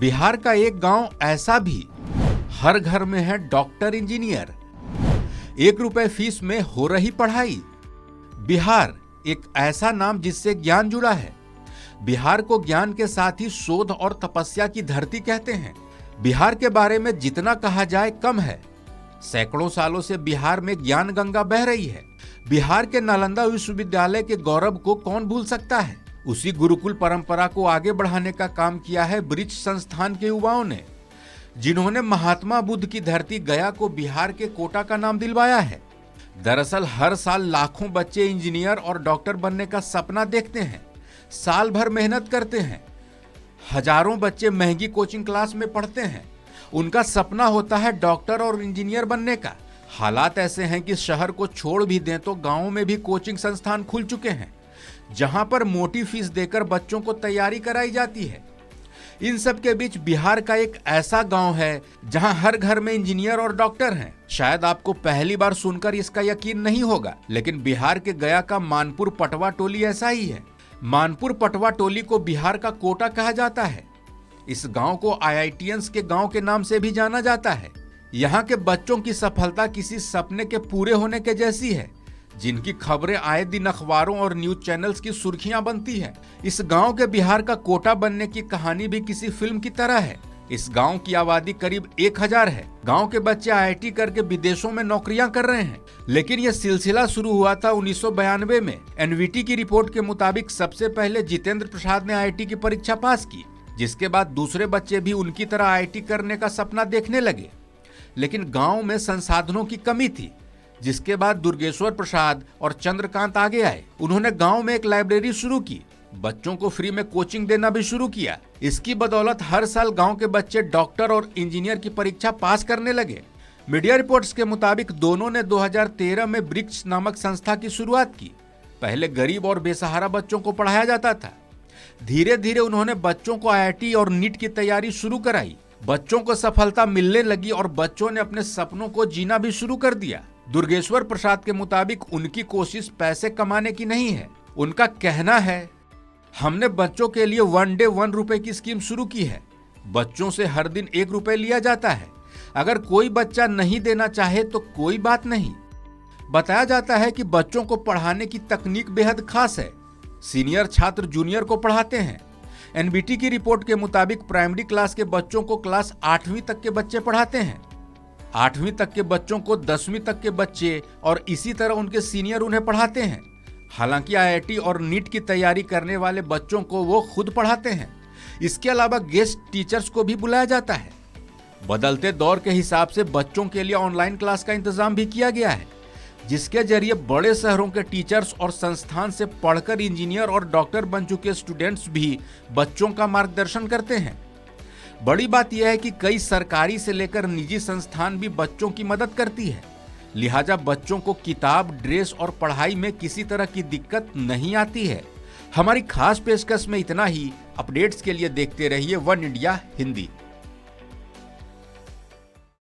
बिहार का एक गांव ऐसा भी, हर घर में है डॉक्टर इंजीनियर, 1 रुपए फीस में हो रही पढ़ाई। बिहार एक ऐसा नाम जिससे ज्ञान जुड़ा है। बिहार को ज्ञान के साथ ही शोध और तपस्या की धरती कहते हैं। बिहार के बारे में जितना कहा जाए कम है। सैकड़ों सालों से बिहार में ज्ञान गंगा बह रही है। बिहार के नालंदा विश्वविद्यालय के गौरव को कौन भूल सकता है। उसी गुरुकुल परंपरा को आगे बढ़ाने का काम किया है ब्रिज संस्थान के युवाओं ने, जिन्होंने महात्मा बुद्ध की धरती गया को बिहार के कोटा का नाम दिलवाया है। दरअसल हर साल लाखों बच्चे इंजीनियर और डॉक्टर बनने का सपना देखते हैं, साल भर मेहनत करते हैं। हजारों बच्चे महंगी कोचिंग क्लास में पढ़ते हैं। उनका सपना होता है डॉक्टर और इंजीनियर बनने का। हालात ऐसे हैं कि शहर को छोड़ भी दें तो गांवों में भी कोचिंग संस्थान खुल चुके हैं, जहां पर मोटी फीस देकर बच्चों को तैयारी कराई जाती है। इन सब के बीच बिहार का एक ऐसा गांव है जहां हर घर में इंजीनियर और डॉक्टर हैं। शायद आपको पहली बार सुनकर इसका यकीन नहीं होगा, लेकिन बिहार के गया का मानपुर पटवा टोली ऐसा ही है। मानपुर पटवा टोली को बिहार का कोटा कहा जाता है। इस गांव को IITians के गांव के नाम से भी जाना जाता है। यहाँ के बच्चों की सफलता किसी सपने के पूरे होने के जैसी है, जिनकी खबरें आए दिन अखबारों और न्यूज चैनल्स की सुर्खियां बनती है। इस गांव के बिहार का कोटा बनने की कहानी भी किसी फिल्म की तरह है। इस गांव की आबादी करीब 1000 है। गांव के बच्चे IIT करके विदेशों में नौकरियां कर रहे हैं, लेकिन यह सिलसिला शुरू हुआ था 1992 में। NVT की रिपोर्ट के मुताबिक सबसे पहले जितेंद्र प्रसाद ने IIT की परीक्षा पास की, जिसके बाद दूसरे बच्चे भी उनकी तरह IIT करने का सपना देखने लगे। लेकिन गांव में संसाधनों की कमी थी, जिसके बाद दुर्गेश्वर प्रसाद और चंद्रकांत आगे आए। उन्होंने गांव में एक लाइब्रेरी शुरू की, बच्चों को फ्री में कोचिंग देना भी शुरू किया। इसकी बदौलत हर साल गांव के बच्चे डॉक्टर और इंजीनियर की परीक्षा पास करने लगे। मीडिया रिपोर्ट्स के मुताबिक दोनों ने 2013 में ब्रिक्स नामक संस्था की शुरुआत की। पहले गरीब और बेसहारा बच्चों को पढ़ाया जाता था। धीरे धीरे उन्होंने बच्चों को IIT और नीट की तैयारी शुरू कराई। बच्चों को सफलता मिलने लगी और बच्चों ने अपने सपनों को जीना भी शुरू कर दिया। दुर्गेश्वर प्रसाद के मुताबिक उनकी कोशिश पैसे कमाने की नहीं है। उनका कहना है, हमने बच्चों के लिए 1 डे 1 रुपए की स्कीम शुरू की है। बच्चों से हर दिन 1 रुपए लिया जाता है। अगर कोई बच्चा नहीं देना चाहे तो कोई बात नहीं। बताया जाता है कि बच्चों को पढ़ाने की तकनीक बेहद खास है। सीनियर छात्र जूनियर को पढ़ाते हैं। NVT की रिपोर्ट के मुताबिक प्राइमरी क्लास के बच्चों को क्लास 8वीं तक के बच्चे पढ़ाते हैं। 8वीं तक के बच्चों को 10वीं तक के बच्चे और इसी तरह उनके सीनियर उन्हें पढ़ाते हैं। हालांकि IIT और नीट की तैयारी करने वाले बच्चों को वो खुद पढ़ाते हैं। इसके अलावा गेस्ट टीचर्स को भी बुलाया जाता है। बदलते दौर के हिसाब से बच्चों के लिए ऑनलाइन क्लास का इंतजाम भी किया गया है, जिसके जरिए बड़े शहरों के टीचर्स और संस्थान से पढ़कर इंजीनियर और डॉक्टर बन चुके स्टूडेंट्स भी बच्चों का मार्गदर्शन करते हैं। बड़ी बात यह है कि कई सरकारी से लेकर निजी संस्थान भी बच्चों की मदद करती है। लिहाजा बच्चों को किताब, ड्रेस और पढ़ाई में किसी तरह की दिक्कत नहीं आती है। हमारी खास पेशकश में इतना ही। अपडेट्स के लिए देखते रहिए वन इंडिया हिंदी।